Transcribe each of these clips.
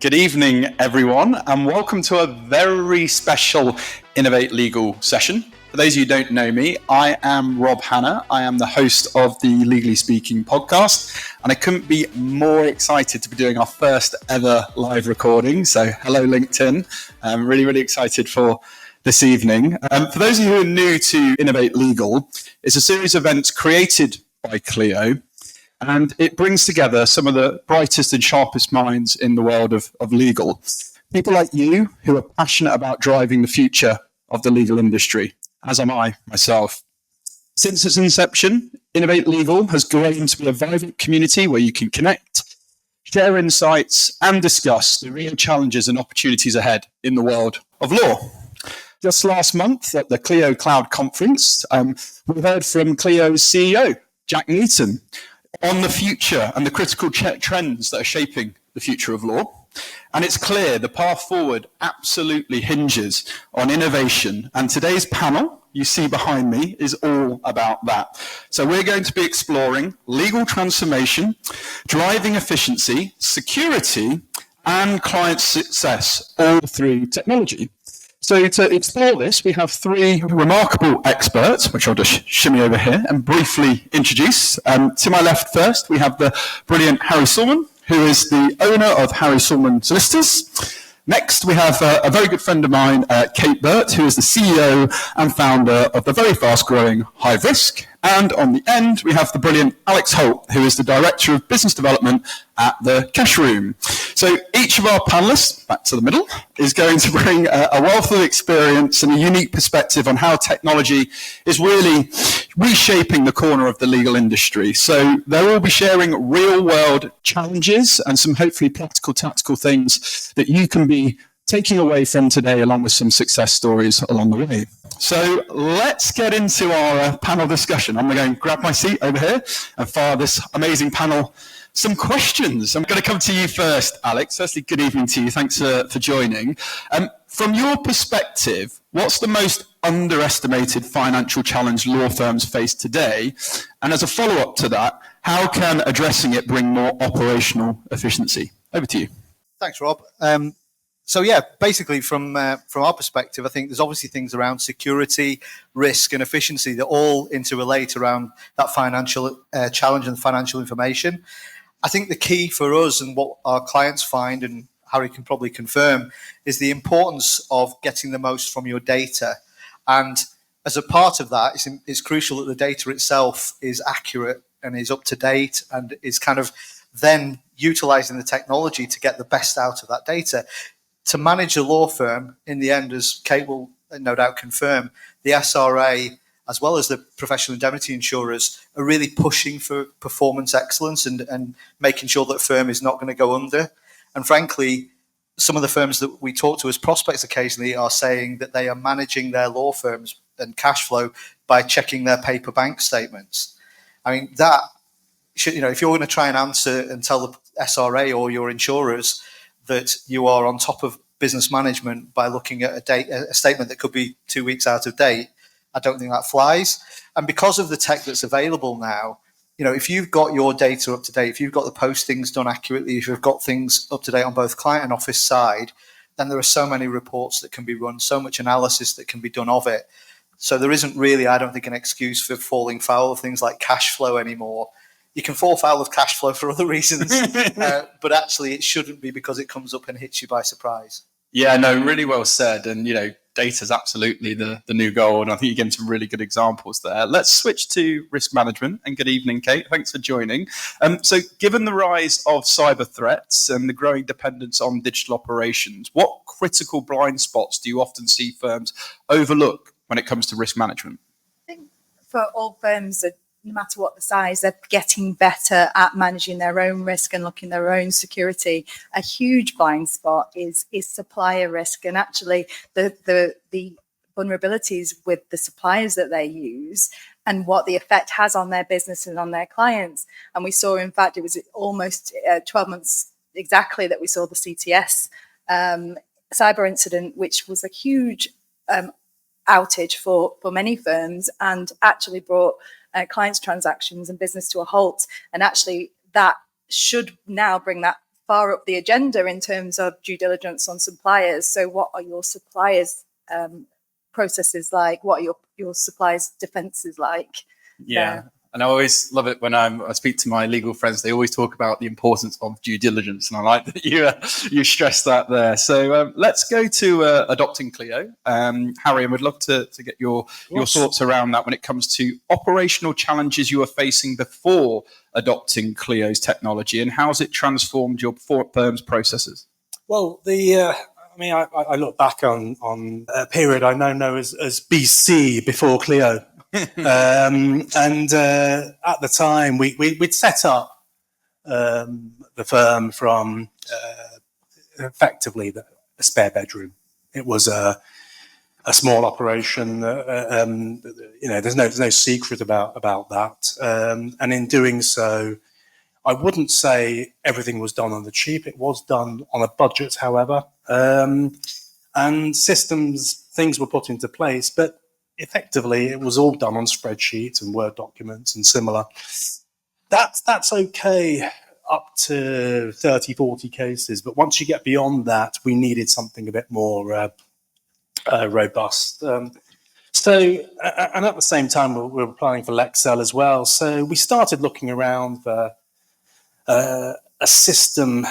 Good evening, everyone, and welcome to a very special Innovate Legal session. For those of you who don't know me, I am Rob Hanna. I am the host of the Legally Speaking podcast, and I couldn't be more excited to be doing our first ever live recording. So hello, LinkedIn. I'm really excited for this evening. For those of you who are new to Innovate Legal, it's a series of events created by Clio, and it brings together some of the brightest and sharpest minds in the world of legal. People like you who are passionate about driving the future of the legal industry, as am I myself. Since its inception, Innovate Legal has grown to be a vibrant community where you can connect, share insights, and discuss the real challenges and opportunities ahead in the world of law. Just last month at the Clio Cloud Conference, we heard from Clio's CEO, Jack Neaton, on the future and the critical trends that are shaping the future of law. And it's clear the path forward absolutely hinges on innovation. And today's panel, you see behind me, is all about that. So we're going to be exploring legal transformation, driving efficiency, security, and client success, all through technology. So to explore this, we have three remarkable experts, which I'll just shimmy over here and briefly introduce. To my left first, we have the brilliant Harry Suleman, who is the owner of Suleman SOLICITORS. Next, we have a very good friend of mine, Burt, who is the CEO and founder of the very fast-growing HiveRisk. And on the end, we have the brilliant Holt, who is the Director of Business Development at the Cashroom. So each of our panelists, back to the middle, is going to bring a wealth of experience and a unique perspective on how technology is really reshaping the corner of the legal industry. So they'll all be sharing real-world challenges and some hopefully practical, tactical things that you can be taking away from today, along with some success stories along the way. So let's get into our panel discussion. I'm going to go and grab my seat over here and fire this amazing panel some questions. I'm going to come to you first, Alex. Firstly, good evening to you. Thanks for joining. From your perspective, what's the most underestimated financial challenge law firms face today? And as a follow-up to that, how can addressing it bring more operational efficiency? Over to you. Thanks, Rob. Basically from our perspective, I think there's obviously things around security, risk and efficiency that all interrelate around that financial challenge and financial information. I think the key for us and what our clients find, and Harry can probably confirm, is the importance of getting the most from your data. And as a part of that, it's crucial that the data itself is accurate and is up to date and is kind of then utilizing the technology to get the best out of that data. To manage a law firm, in the end, as Kate will no doubt confirm, the SRA, as well as the professional indemnity insurers, are really pushing for performance excellence and making sure that a firm is not going to go under. And frankly, some of the firms that we talk to as prospects occasionally are saying that they are managing their law firms and cash flow by checking their paper bank statements. I mean, that should, if you're going to try and answer and tell the SRA or your insurers that you are on top of business management by looking at a statement that could be 2 weeks out of date, I don't think that flies. And because of the tech that's available now, if you've got your data up to date, if you've got the postings done accurately, if you've got things up to date on both client and office side, then there are so many reports that can be run, so much analysis that can be done of it. So there isn't really, I don't think, an excuse for falling foul of things like cash flow anymore. You can fall foul of cash flow for other reasons, but actually it shouldn't be because it comes up and hits you by surprise. Yeah, no, really well said. And, data is absolutely the new goal. And I think you gave some really good examples there. Let's switch to risk management. And good evening, Kate. Thanks for joining. So given the rise of cyber threats and the growing dependence on digital operations, what critical blind spots do you often see firms overlook when it comes to risk management? I think for all firms, no matter what the size, they're getting better at managing their own risk and looking their own security. A huge blind spot is supplier risk, and actually the vulnerabilities with the suppliers that they use and what the effect has on their business and on their clients. And we saw, in fact, it was almost 12 months exactly that we saw the CTS cyber incident, which was a huge outage for many firms and actually brought clients' transactions and business to a halt. And actually that should now bring that far up the agenda in terms of due diligence on suppliers. So what are your suppliers' processes like? What are your suppliers' defences like? Yeah. And I always love it when I speak to my legal friends. They always talk about the importance of due diligence, and I like that you stress that there. So let's go to adopting Clio. Harry, I would love to get your thoughts around that when it comes to operational challenges you were facing before adopting Clio's technology, and how's it transformed your firm's processes? Well, I look back on a period I now know as BC, before Clio. And at the time, we'd set up the firm from effectively a spare bedroom. It was a small operation. There's no secret about that. And in doing so, I wouldn't say everything was done on the cheap. It was done on a budget, however, and things were put into place, but effectively, it was all done on spreadsheets and Word documents and similar. That's okay up to 30, 40 cases. But once you get beyond that, we needed something a bit more robust. And at the same time, we were applying for Lexcel as well. So we started looking around for a system,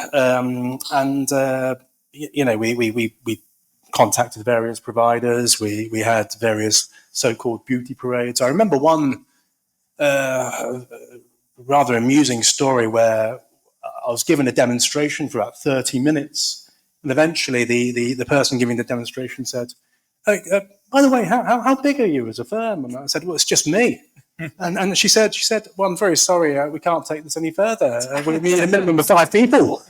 we contacted various providers. We had various so-called beauty parades. I remember one rather amusing story where I was given a demonstration for about 30 minutes, and eventually the person giving the demonstration said, "Hey, by the way, how big are you as a firm?" And I said, "Well, it's just me." And she said, "Well, I'm very sorry, we can't take this any further. We need a minimum of 5 people."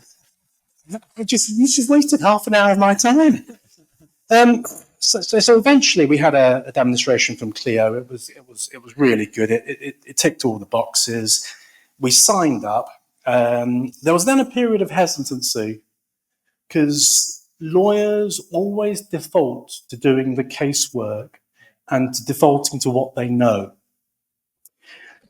You just wasted half an hour of my time. So eventually we had a demonstration from Clio. It was really good. It ticked all the boxes. We signed up. There was then a period of hesitancy because lawyers always default to doing the casework and to defaulting to what they know.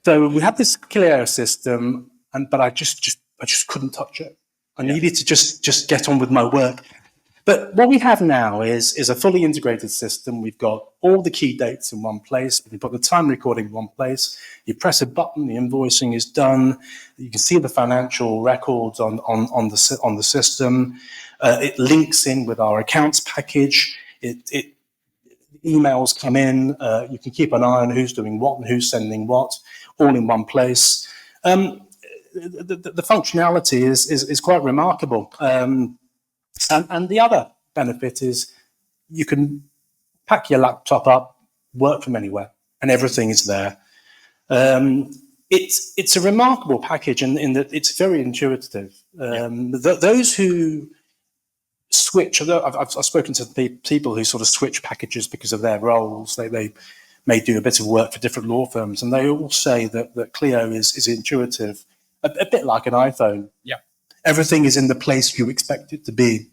So we had this Clio system, but I just couldn't touch it. I needed to just get on with my work. But what we have now is a fully integrated system. We've got all the key dates in one place. We've got the time recording in one place. You press a button, the invoicing is done. You can see the financial records on the system. It links in with our accounts package. Emails come in. You can keep an eye on who's doing what and who's sending what, all in one place. The functionality is quite remarkable. And the other benefit is you can pack your laptop up, work from anywhere, and everything is there. It's a remarkable package in that it's very intuitive. Those who switch, I've spoken to people who sort of switch packages because of their roles. They may do a bit of work for different law firms, and they all say that Clio is intuitive, a bit like an iPhone. Yeah. Everything is in the place you expect it to be.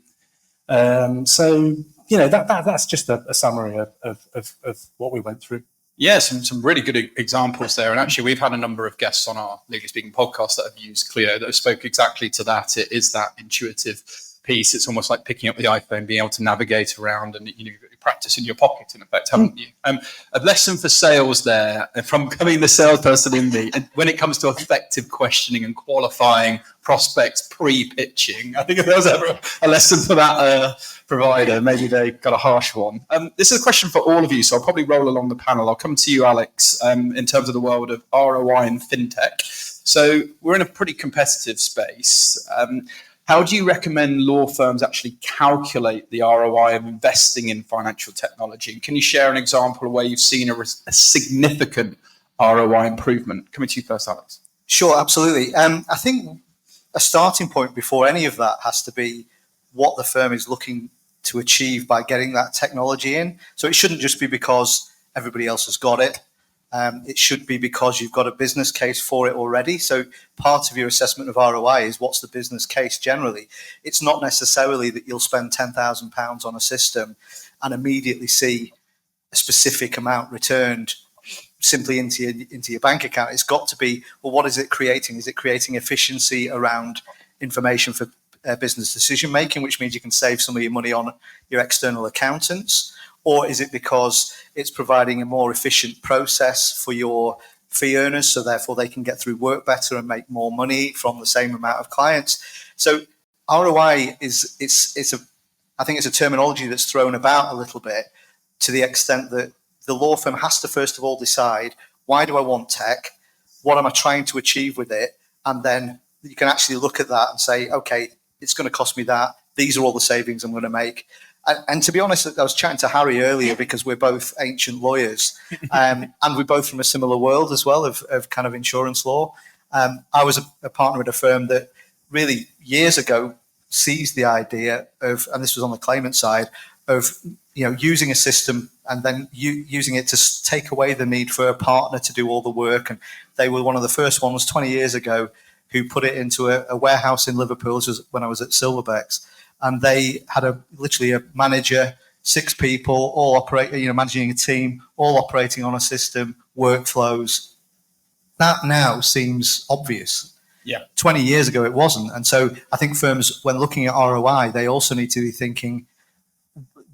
So that's just a summary of what we went through. Yeah, some really good examples there. And actually, we've had a number of guests on our Legally Speaking podcast that have used Clio that spoke exactly to that. It is that intuitive piece. It's almost like picking up the iPhone, being able to navigate around, and you practice in your pocket, in effect, haven't you? A lesson for sales there, from becoming the salesperson in me, and when it comes to effective questioning and qualifying prospects pre-pitching. I think if there was ever a lesson for that provider, maybe they got a harsh one. This is a question for all of you, so I'll probably roll along the panel. I'll come to you, Alex, in terms of the world of ROI and fintech. So we're in a pretty competitive space. How do you recommend law firms actually calculate the ROI of investing in financial technology? Can you share an example of where you've seen a significant ROI improvement? Coming to you first, Alex. Sure, absolutely. I think a starting point before any of that has to be what the firm is looking to achieve by getting that technology in. So it shouldn't just be because everybody else has got it. It should be because you've got a business case for it already. So part of your assessment of ROI is what's the business case generally. It's not necessarily that you'll spend £10,000 on a system and immediately see a specific amount returned simply into your bank account. It's got to be, well, what is it creating? Is it creating efficiency around information for business decision making, which means you can save some of your money on your external accountants? Or is it because it's providing a more efficient process for your fee earners, so therefore they can get through work better and make more money from the same amount of clients? So ROI I think it's a terminology that's thrown about a little bit, to the extent that the law firm has to first of all decide, why do I want tech? What am I trying to achieve with it? And then you can actually look at that and say, okay, it's going to cost me that. These are all the savings I'm going to make. And to be honest, I was chatting to Harry earlier, because we're both ancient lawyers, and we're both from a similar world as well of kind of insurance law. I was a partner at a firm that really years ago seized the idea of, and this was on the claimant side, of using a system and then using it to take away the need for a partner to do all the work. And they were one of the first ones 20 years ago who put it into a warehouse in Liverpool. This was when I was at Silverbacks. And they had literally a manager, 6 people, all operating, managing a team, all operating on a system, workflows. That now seems obvious. Yeah. 20 years ago, it wasn't. And so I think firms, when looking at ROI, they also need to be thinking,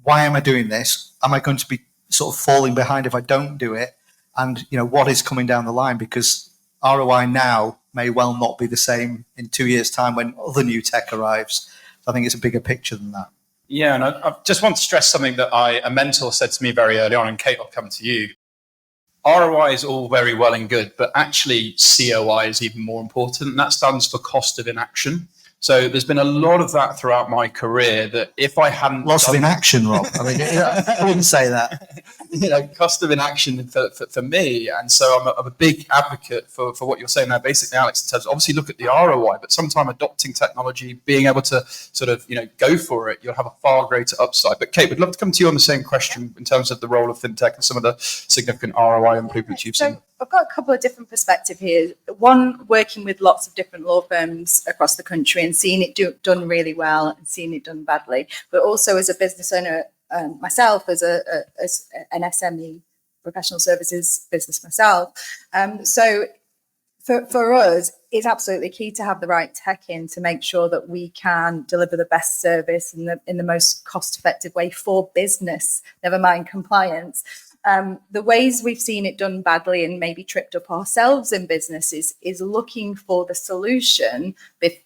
why am I doing this? Am I going to be sort of falling behind if I don't do it? And, what is coming down the line? Because ROI now may well not be the same in 2 years' time when other new tech arrives. I think it's a bigger picture than that. Yeah, and I just want to stress something that a mentor said to me very early on, and Kate, I'll come to you. ROI is all very well and good, but actually COI is even more important, and that stands for cost of inaction. So there's been a lot of that throughout my career, that if I hadn't... Lots of inaction, Rob. I mean, I wouldn't say that. Cost of inaction for me. And so I'm a big advocate for what you're saying there, basically, Alex, in terms of obviously look at the ROI, but sometime adopting technology, being able to sort of, go for it, you'll have a far greater upside. But Kate, we'd love to come to you on the same question in terms of the role of fintech and some of the significant ROI improvements you've seen. I've got a couple of different perspectives here. One, working with lots of different law firms across the country and seeing it done really well and seeing it done badly, but also as a business owner myself, as an SME, professional services business myself. So for us, it's absolutely key to have the right tech in to make sure that we can deliver the best service in the most cost-effective way for business, never mind compliance. The ways we've seen it done badly and maybe tripped up ourselves in business is looking for the solution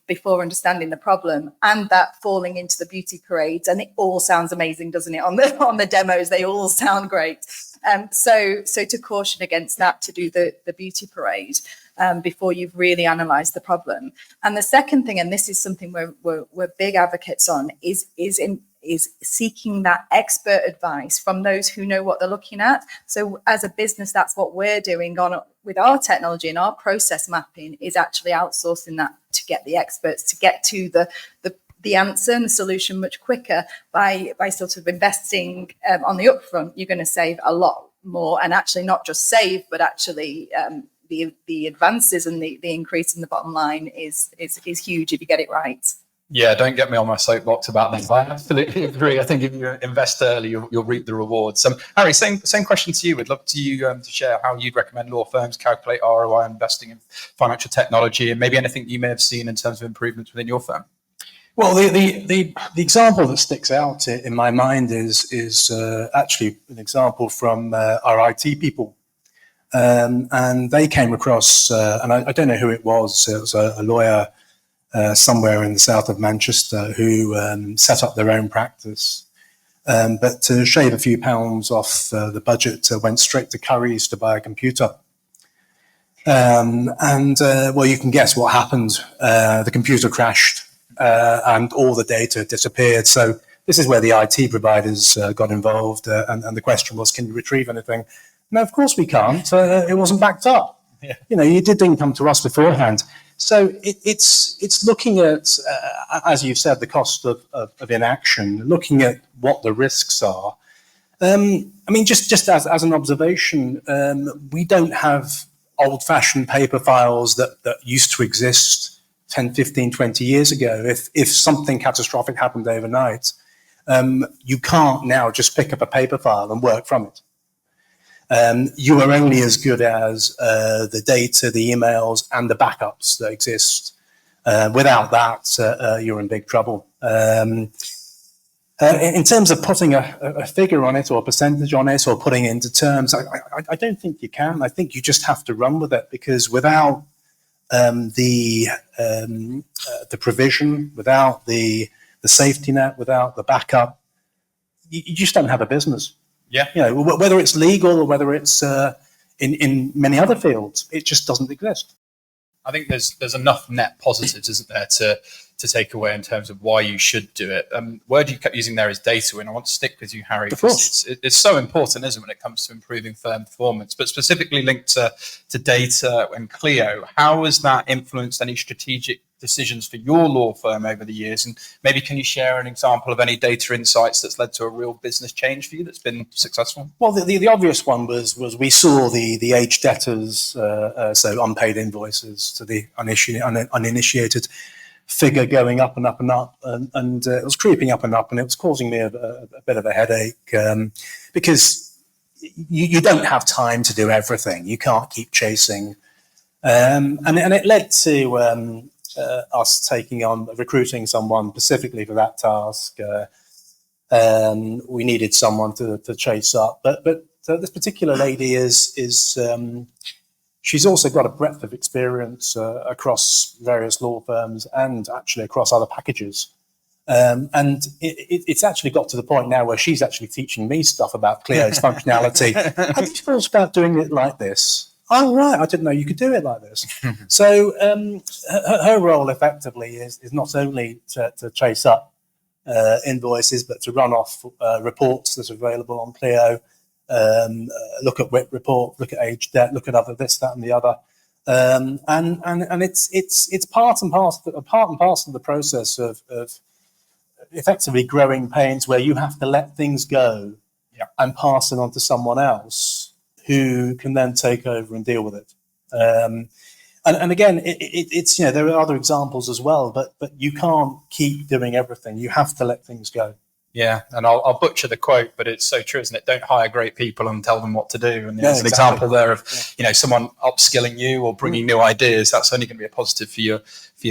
before understanding the problem, and that falling into the beauty parades. And it all sounds amazing, doesn't it? On the demos, they all sound great. So to caution against that, to do the beauty parade before you've really analysed the problem. And the second thing, and this is something we're big advocates on, is seeking that expert advice from those who know what they're looking at. So as a business, that's what we're doing with our technology and our process mapping, is actually outsourcing that to get the experts to get to the answer and the solution much quicker. By sort of investing on the upfront, you're going to save a lot more, and actually not just save, but actually the advances and the increase in the bottom line is huge if you get it right. Yeah, don't get me on my soapbox about that. I absolutely agree. I think if you invest early, you'll reap the rewards. Harry, same question to you. We'd love you to share how you'd recommend law firms calculate ROI investing in financial technology, and maybe anything you may have seen in terms of improvements within your firm. Well, the example that sticks out in my mind is actually an example from our IT people. And they came across, and I don't know who it was a lawyer somewhere in the south of Manchester who set up their own practice. But to shave a few pounds off the budget, went straight to Curry's to buy a computer. Well, you can guess what happened. The computer crashed and all the data disappeared. So this is where the IT providers got involved. And the question was, can you retrieve anything? No, of course we can't. It wasn't backed up. Yeah. You didn't come to us beforehand. So it's looking at, as you've said, the cost of inaction, looking at what the risks are. Just as an observation, we don't have old-fashioned paper files that used to exist 10, 15, 20 years ago. If something catastrophic happened overnight, you can't now just pick up a paper file and work from it. You are only as good as the data, the emails, and the backups that exist. Without that, you're in big trouble. In terms of putting a figure on it or a percentage on it or putting it into terms, I don't think you can. I think you just have to run with it, because without the provision, without the safety net, without the backup, you just don't have a business. Yeah. Whether it's legal or whether it's in many other fields, it just doesn't exist. I think there's enough net positives, isn't there, to take away in terms of why you should do it. Word you kept using there is data, and I want to stick with you, Harry. Of course. It's so important, isn't it, when it comes to improving firm performance, but specifically linked to data and Clio. How has that influenced any strategic decisions for your law firm over the years? And maybe can you share an example of any data insights that's led to a real business change for you that's been successful? Well, the obvious one was we saw the aged debtors, so unpaid invoices to the uninitiated figure going up and up and up, and it was creeping up and up, and it was causing me a bit of a headache, because you don't have time to do everything. You can't keep chasing, and it led to us taking on recruiting someone specifically for that task. We needed someone to chase up, but this particular lady is she's also got a breadth of experience across various law firms and actually across other packages. And it's actually got to the point now where she's actually teaching me stuff about Clio's functionality. Have you thought about doing it like this? Oh, right, I didn't know you could do it like this. So her role effectively is not only to chase up invoices, but to run off reports that are available on Clio, look at WIP report, look at age debt, look at other this, that, and the other, and it's part and parcel of the process of effectively growing pains, where you have to let things go and pass it on to someone else who can then take over and deal with it. And again, it's there are other examples as well, but you can't keep doing everything. You have to let things go. Yeah, and I'll butcher the quote, but it's so true, isn't it? Don't hire great people and tell them what to do. And there's an example there of someone upskilling you or bringing new ideas. That's only going to be a positive for your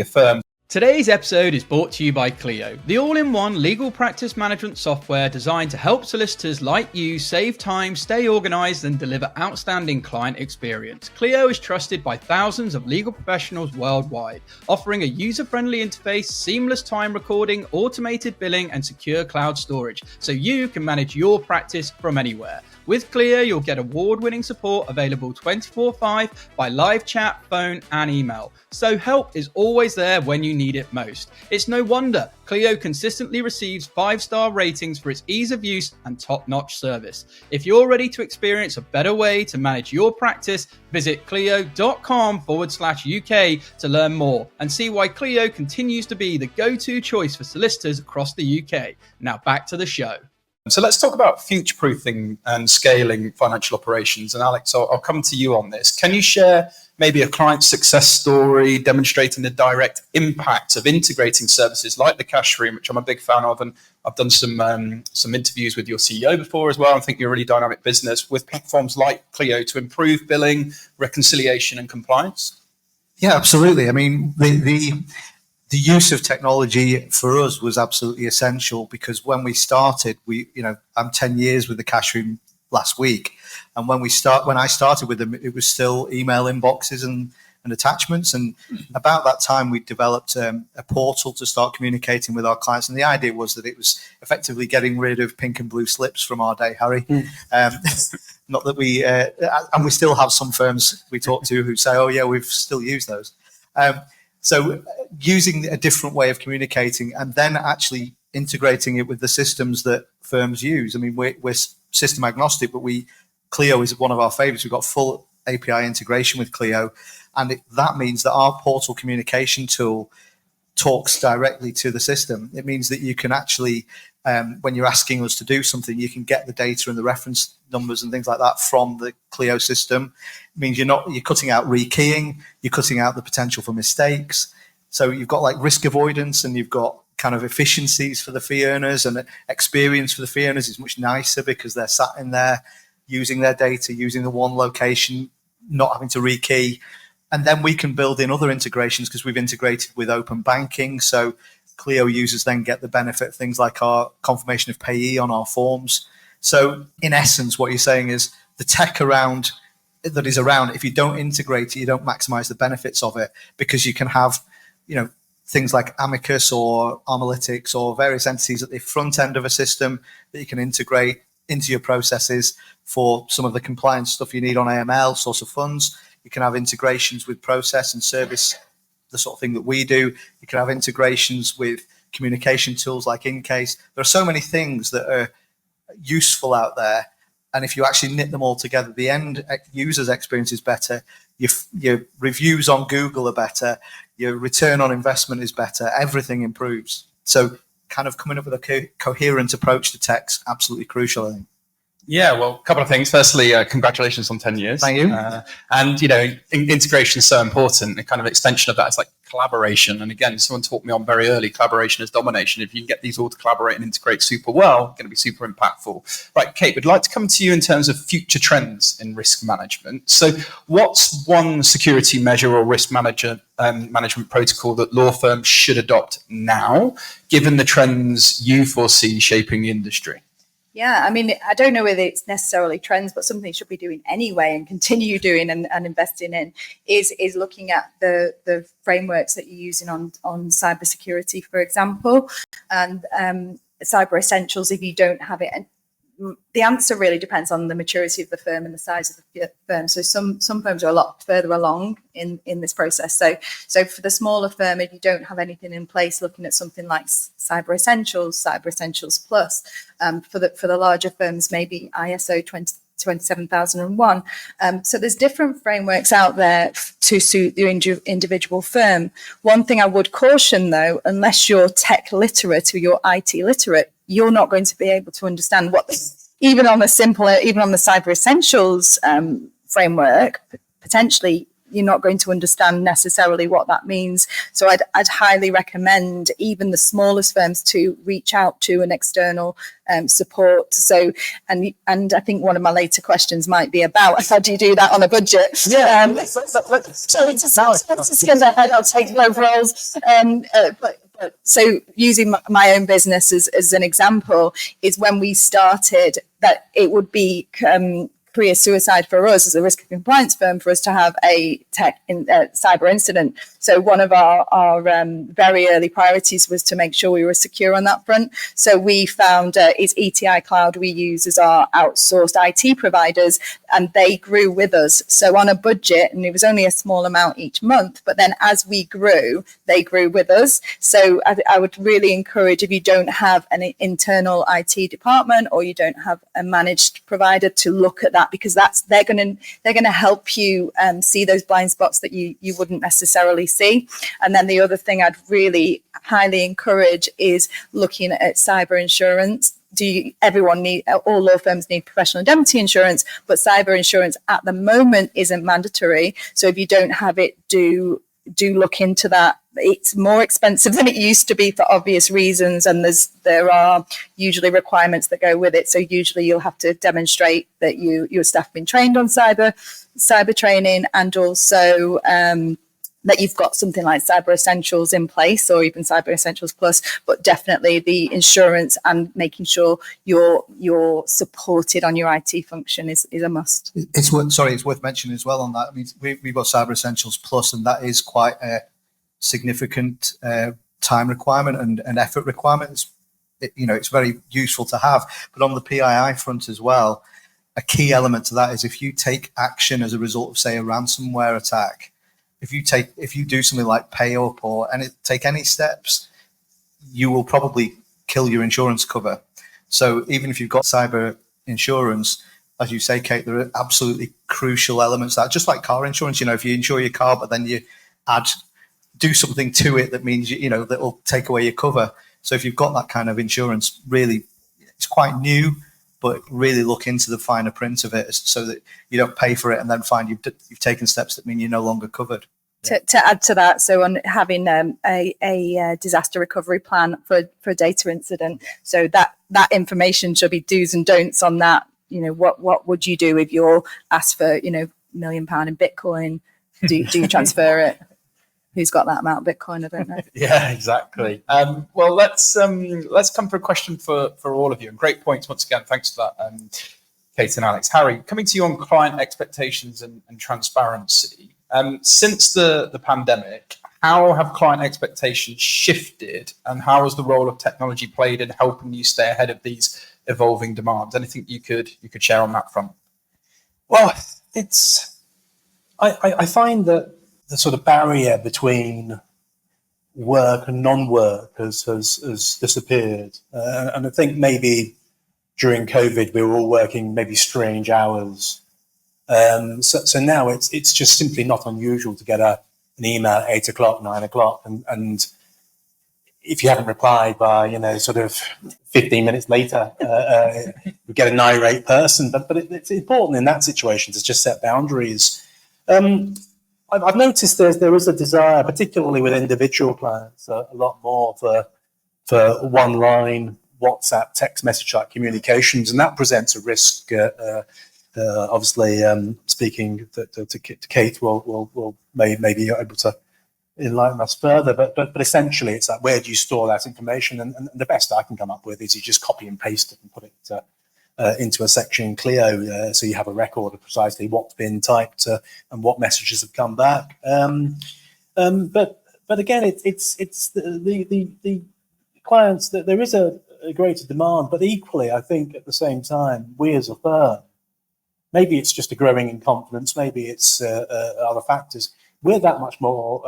firm. Today's episode is brought to you by Clio, the all-in-one legal practice management software designed to help solicitors like you save time, stay organised, and deliver outstanding client experience. Clio is trusted by thousands of legal professionals worldwide, offering a user-friendly interface, seamless time recording, automated billing, and secure cloud storage, so you can manage your practice from anywhere. With Clio, you'll get award-winning support available 24/5 by live chat, phone, and email. So help is always there when you need it most. It's no wonder Clio consistently receives 5-star ratings for its ease of use and top-notch service. If you're ready to experience a better way to manage your practice, visit clio.com/UK to learn more and see why Clio continues to be the go-to choice for solicitors across the UK. Now back to the show. So let's talk about future-proofing and scaling financial operations. And Alex, I'll come to you on this. Can you share maybe a client success story demonstrating the direct impact of integrating services like the Cashroom, which I'm a big fan of, and I've done some interviews with your CEO before as well. I think you're a really dynamic business with platforms like Clio to improve billing, reconciliation, and compliance? Yeah, absolutely. I mean, the use of technology for us was absolutely essential, because when we started, I'm 10 years with the Cashroom last week. And when I started with them, it was still email inboxes and attachments. And about that time, we developed a portal to start communicating with our clients. And the idea was that it was effectively getting rid of pink and blue slips from our day, Harry. Not that and we still have some firms we talk to who say, oh yeah, we've still used those. So using a different way of communicating and then actually integrating it with the systems that firms use. I mean, we're system agnostic, but Clio is one of our favorites. We've got full API integration with Clio. And that means that our portal communication tool talks directly to the system. It means that you can actually, when you're asking us to do something, you can get the data and the reference numbers and things like that from the Clio system. It means you're cutting out rekeying, you're cutting out the potential for mistakes. So you've got like risk avoidance, and you've got kind of efficiencies for the fee earners, and experience for the fee earners is much nicer because they're sat in there using their data, using the one location, not having to rekey. And then we can build in other integrations because we've integrated with open banking. So Clio users then get the benefit of things like our confirmation of payee on our forms. So in essence, what you're saying is the tech that is around, if you don't integrate it, you don't maximize the benefits of it, because you can have, things like Amicus or Armalytics or various entities at the front end of a system that you can integrate into your processes for some of the compliance stuff you need on AML, source of funds. You can have integrations with process and service, the sort of thing that we do. You can have integrations with communication tools like InCase. There are so many things that are useful out there. And if you actually knit them all together, the end user's experience is better. Your reviews on Google are better. Your return on investment is better. Everything improves. So kind of coming up with a coherent approach to tech's absolutely crucial, I think. Yeah, well, a couple of things. Firstly, congratulations on 10 years. Thank you. And, integration is so important. A kind of extension of that is like collaboration. And again, someone taught me on very early, collaboration is domination. If you can get these all to collaborate and integrate super well, it's going to be super impactful. Right, Kate, we'd like to come to you in terms of future trends in risk management. So what's one security measure or risk management protocol that law firms should adopt now, given the trends you foresee shaping the industry? Yeah, I mean, I don't know whether it's necessarily trends, but something you should be doing anyway and continue doing and investing in is looking at the frameworks that you're using on cybersecurity, for example, and cyber essentials. If you don't have it, and the answer really depends on the maturity of the firm and the size of the firm. So some firms are a lot further along in this process. So for the smaller firm, if you don't have anything in place, looking at something like Cyber Essentials Plus. For the larger firms, maybe ISO 27001. So there's different frameworks out there to suit your individual firm. One thing I would caution, though, unless you're tech literate or you're IT literate, you're not going to be able to understand even on the Cyber Essentials framework, potentially you're not going to understand necessarily what that means. So I'd highly recommend even the smallest firms to reach out to an external support. So, and I think one of my later questions might be about how do you do that on a budget? Yeah. I'll take both roles. So using my own business as an example is when we started that it would be career suicide for us as a risk and compliance firm for us to have a cyber incident. So one of our very early priorities was to make sure we were secure on that front. So we found is ETI Cloud we use as our outsourced IT providers, and they grew with us. So on a budget, and it was only a small amount each month, but then as we grew, they grew with us. So I would really encourage, if you don't have an internal IT department or you don't have a managed provider, to look at that, because they're going to help you see those blind spots that you wouldn't necessarily see. And then the other thing I'd really highly encourage is looking at cyber insurance. All law firms need professional indemnity insurance, but cyber insurance at the moment isn't mandatory. So if you don't have it, do look into that. It's more expensive than it used to be for obvious reasons, and there are usually requirements that go with it. So usually you'll have to demonstrate that your staff have been trained on cyber training, and also that you've got something like Cyber Essentials in place, or even Cyber Essentials Plus. But definitely the insurance and making sure you're supported on your IT function is a must. It's worth mentioning as well on that. I mean, we've got Cyber Essentials Plus, and that is quite a significant time requirement and effort requirements. It's very useful to have. But on the PII front as well, a key element to that is if you take action as a result of, say, a ransomware attack, if you do something like pay up take any steps, you will probably kill your insurance cover. So even if you've got cyber insurance, as you say, Kate, there are absolutely crucial elements that, just like car insurance, if you insure your car, but then you do something to it that means that will take away your cover. So if you've got that kind of insurance, really, it's quite new, but really look into the finer print of it so that you don't pay for it and then find you've taken steps that mean you're no longer covered. To add to that, so on having a disaster recovery plan for a data incident, so that information should be do's and don'ts on that. What would you do if you're asked for £1 million in Bitcoin, do you transfer it? Who's got that amount of Bitcoin? I don't know. Yeah, exactly. Well, let's come for a question for all of you. And great points once again. Thanks for that, Kate and Alex. Harry, coming to you on client expectations and transparency. Since the pandemic, how have client expectations shifted, and how has the role of technology played in helping you stay ahead of these evolving demands? Anything you could share on that front? Well, I find that the sort of barrier between work and non-work has disappeared. And I think maybe during COVID, we were all working maybe strange hours. So now it's just simply not unusual to get an email at 8 o'clock, 9 o'clock. And if you haven't replied by, sort of 15 minutes later, you get an irate person. But it's important in that situation to just set boundaries. I've noticed there is a desire, particularly with individual clients, a lot more for one-line WhatsApp text message like communications, and that presents a risk. Obviously, speaking to Kate, will maybe able to enlighten us further. But essentially, it's like, where do you store that information? And the best I can come up with is you just copy and paste it and put it into a section in Clio, so you have a record of precisely what's been typed and what messages have come back. But again, it's the clients that there is a greater demand, but equally, I think at the same time, we as a firm, maybe it's just a growing in confidence, maybe it's other factors. We're that much more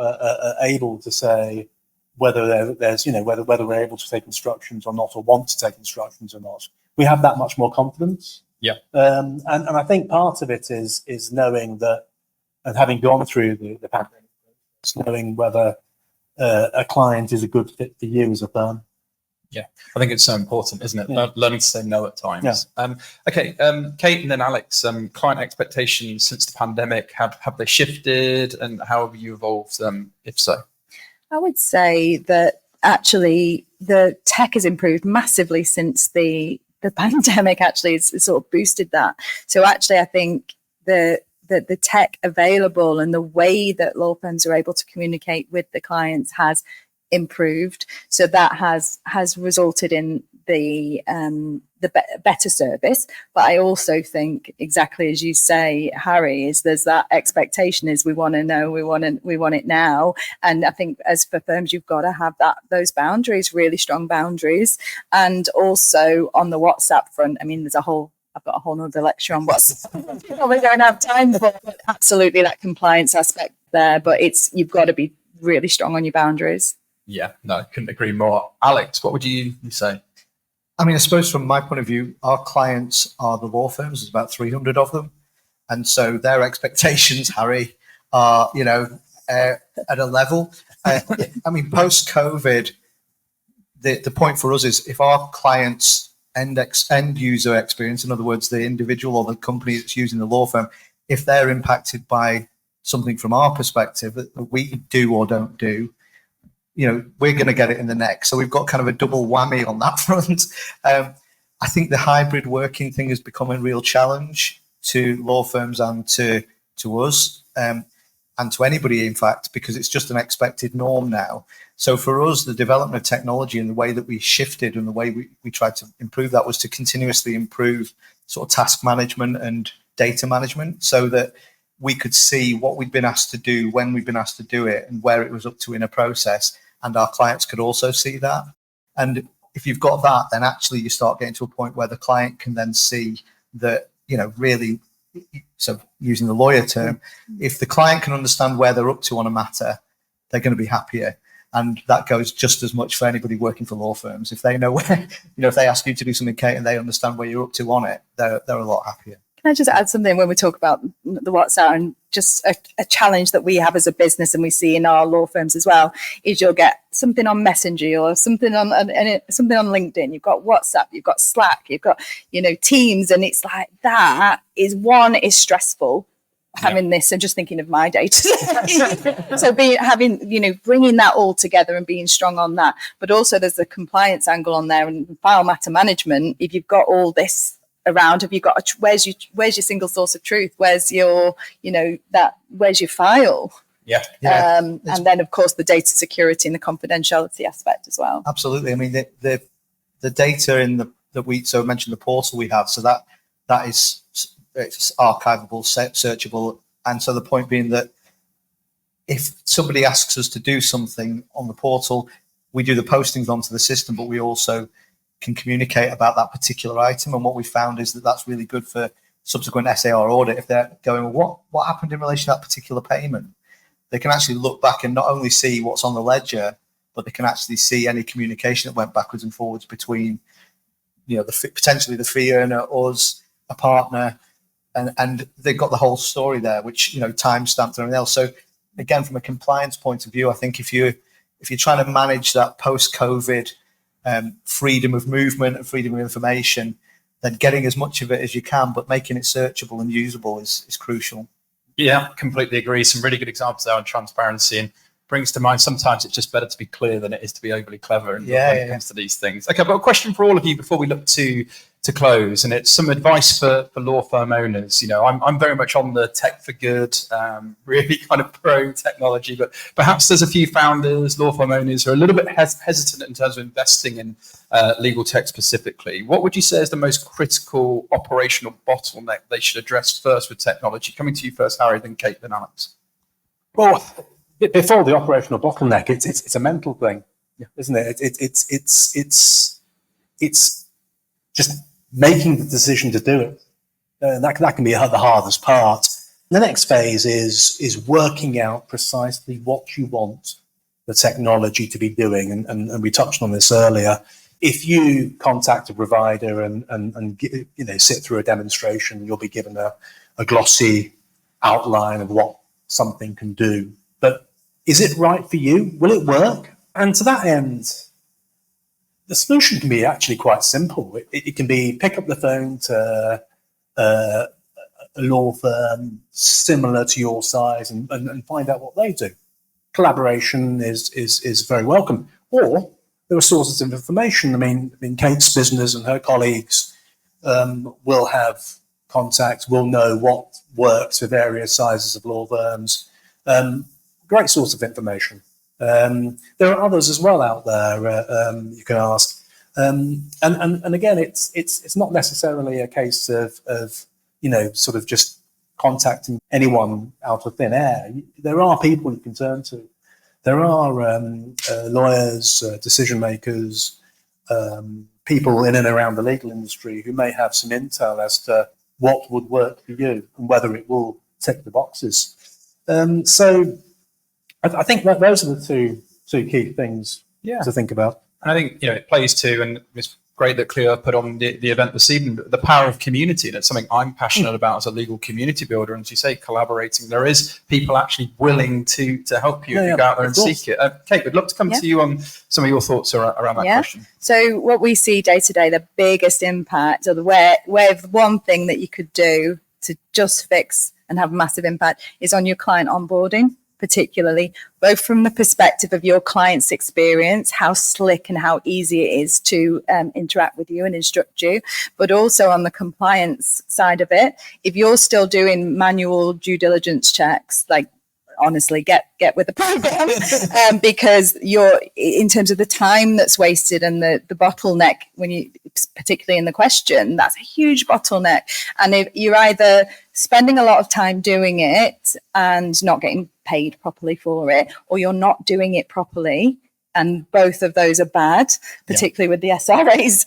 able to say whether there's whether we're able to take instructions or not, or want to take instructions or not. We have that much more confidence. Yeah. And I think part of it is knowing that, and having gone through the pandemic, knowing whether a client is a good fit for you as a firm. Yeah, I think it's so important, isn't it? Yeah. Learning to say no at times. Yeah. Okay, Kate and then Alex, client expectations since the pandemic, have they shifted, and how have you evolved, if so? I would say that actually the tech has improved massively since the pandemic. Actually, it's sort of boosted that. So actually, I think the tech available and the way that law firms are able to communicate with the clients has improved. So that has resulted in the better service. But I also think, exactly as you say, Harry, is there's that expectation is we want to know, we want it now. And I think as for firms, you've got to have those boundaries, really strong boundaries. And also on the WhatsApp front, I mean, I've got a whole nother lecture on WhatsApp. We don't have time for, but absolutely that compliance aspect there. But you've got to be really strong on your boundaries. Yeah, no, I couldn't agree more. Alex, what would you say? I mean, I suppose from my point of view, our clients are the law firms. There's about 300 of them. And so their expectations, Harry, are, at a level. I mean, post-COVID, the point for us is if our clients' end user experience, in other words, the individual or the company that's using the law firm, if they're impacted by something from our perspective that we do or don't do, we're going to get it in the neck. So we've got kind of a double whammy on that front. I think the hybrid working thing has become a real challenge to law firms and to us, and to anybody, in fact, because it's just an expected norm now. So for us, the development of technology and the way that we shifted and the way we tried to improve that was to continuously improve sort of task management and data management, so that we could see what we'd been asked to do, when we'd been asked to do it, and where it was up to in a process. And our clients could also see that. And if you've got that, then actually you start getting to a point where the client can then see that, really, so using the lawyer term, if the client can understand where they're up to on a matter, they're going to be happier. And that goes just as much for anybody working for law firms. If they know where, if they ask you to do something, Kate, and they understand where you're up to on it, they're a lot happier. Can I just add something when we talk about the WhatsApp, and just a challenge that we have as a business and we see in our law firms as well, is you'll get something on Messenger or something on LinkedIn. You've got WhatsApp, you've got Slack, you've got, Teams. And it's like that is stressful. Having this and just thinking of my day today. So bringing that all together and being strong on that. But also there's the compliance angle on there and file matter management. If you've got all this around? Have you got where's your single source of truth? Where's your, where's your file? Yeah. And then, of course, the data security and the confidentiality aspect as well. Absolutely. I mean, the data that we mentioned, the portal we have, so that is, it's archivable, searchable. And so the point being that if somebody asks us to do something on the portal, we do the postings onto the system, but we also can communicate about that particular item. And what we found is that that's really good for subsequent SAR audit. If they're going, well, what happened in relation to that particular payment? They can actually look back and not only see what's on the ledger, but they can actually see any communication that went backwards and forwards between, potentially the fee earner, us, a partner, and they've got the whole story there, which, time-stamped and everything else. So again, from a compliance point of view, I think if you're trying to manage that post-COVID freedom of movement and freedom of information, then getting as much of it as you can, but making it searchable and usable is crucial. Yeah, completely agree. Some really good examples there on transparency, and brings to mind sometimes it's just better to be clear than it is to be overly clever when it comes to these things. Okay, I've got a question for all of you before we look to close, and it's some advice for law firm owners. I'm very much on the tech for good, really kind of pro technology, but perhaps there's a few founders, law firm owners who are a little bit hesitant in terms of investing in legal tech specifically. What would you say is the most critical operational bottleneck they should address first with technology? Coming to you first, Harry, then Kate, then Alex. Well, before the operational bottleneck, it's a mental thing, isn't it? It's just making the decision to do it. That can be the hardest part. The next phase is working out precisely what you want the technology to be doing, and we touched on this earlier. If you contact a provider and sit through a demonstration, you'll be given a glossy outline of what something can do. But is it right for you? Will it work? And to that end, the solution can be actually quite simple. It can be pick up the phone to a law firm similar to your size and find out what they do. Collaboration is very welcome. Or there are sources of information. I mean, Kate's business and her colleagues will have contacts, will know what works for various sizes of law firms. Great source of information. There are others as well out there you can ask. And again, it's not necessarily a case of sort of just contacting anyone out of thin air. There are people you can turn to. There are lawyers, decision makers, people in and around the legal industry who may have some intel as to what would work for you and whether it will tick the boxes. So I think that those are the two key things to think about. And I think it plays to, and it's great that Clio put on the event this evening, the power of community, and it's something I'm passionate about as a legal community builder. And as you say, collaborating, there is people actually willing to help you if you go out there and seek it. Kate, we'd love to come to you on some of your thoughts around that question. So what we see day to day, the biggest impact, or the one thing that you could do to just fix and have a massive impact is on your client onboarding, particularly, both from the perspective of your client's experience, how slick and how easy it is to interact with you and instruct you, but also on the compliance side of it. If you're still doing manual due diligence checks, like, honestly, get with the program because you're, in terms of the time that's wasted and the bottleneck, when you, particularly in the question, that's a huge bottleneck. And if you're either spending a lot of time doing it and not getting paid properly for it, or you're not doing it properly, and both of those are bad, particularly with the SRA's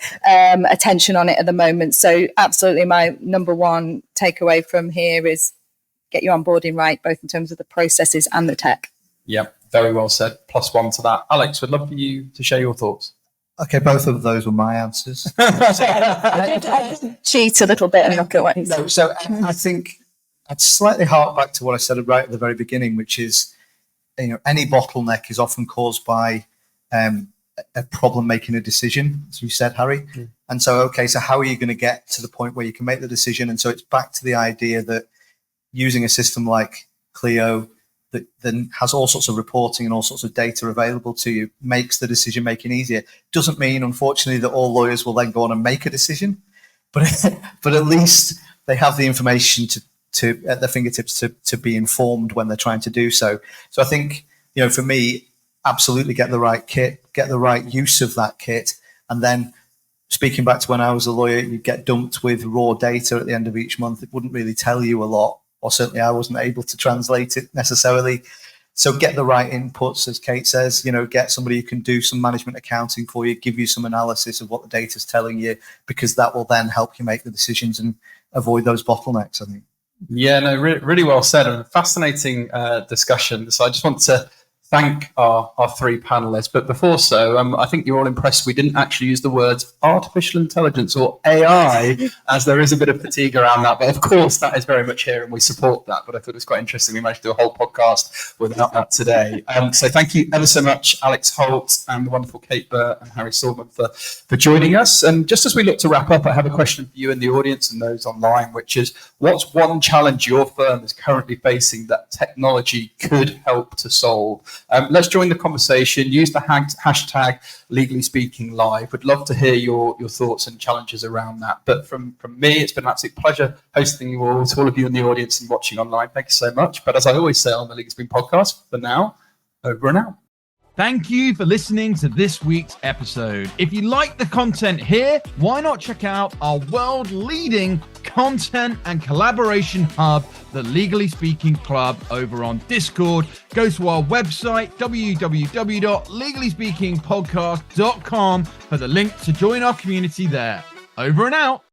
attention on it at the moment. So absolutely, my number one takeaway from here is get your onboarding right, both in terms of the processes and the tech. Yeah, very well said. +1 to that. Alex, would love for you to share your thoughts. Okay, both of those were my answers. I did cheat a little bit and look at what he said. No, so I think I'd slightly hark back to what I said right at the very beginning, which is, any bottleneck is often caused by a problem making a decision, as you said, Harry. And so how are you going to get to the point where you can make the decision? And so it's back to the idea that using a system like Clio that then has all sorts of reporting and all sorts of data available to you makes the decision making easier. Doesn't mean, unfortunately, that all lawyers will then go on and make a decision, but at least they have the information to at their fingertips to be informed when they're trying to do so. So I think, for me, absolutely get the right kit, get the right use of that kit, and then speaking back to when I was a lawyer, you get dumped with raw data at the end of each month. It wouldn't really tell you a lot, or certainly I wasn't able to translate it necessarily. So get the right inputs, as Kate says, get somebody who can do some management accounting for you, give you some analysis of what the data's telling you, because that will then help you make the decisions and avoid those bottlenecks, I think. Yeah, no, really well said, and a fascinating discussion. So I just want to thank our three panelists. But before so, I think you're all impressed we didn't actually use the words artificial intelligence or AI, as there is a bit of fatigue around that. But of course, that is very much here and we support that. But I thought it was quite interesting. We managed to do a whole podcast without that today. So thank you ever so much, Alex Holt and the wonderful Kate Burt and Harry Suleman for joining us. And just as we look to wrap up, I have a question for you in the audience and those online, which is, what's one challenge your firm is currently facing that technology could help to solve? Let's join the conversation. Use the hashtag Legally Speaking Live. Would love to hear your thoughts and challenges around that. But from me, it's been an absolute pleasure hosting you all. To all of you in the audience and watching online, thank you so much. But as I always say on the Legally Speaking podcast, for now, over and out. Thank you for listening to this week's episode. If you like the content here, why not check out our world-leading content and collaboration hub, the Legally Speaking Club, over on Discord. Go to our website, www.legallyspeakingpodcast.com, for the link to join our community there. Over and out.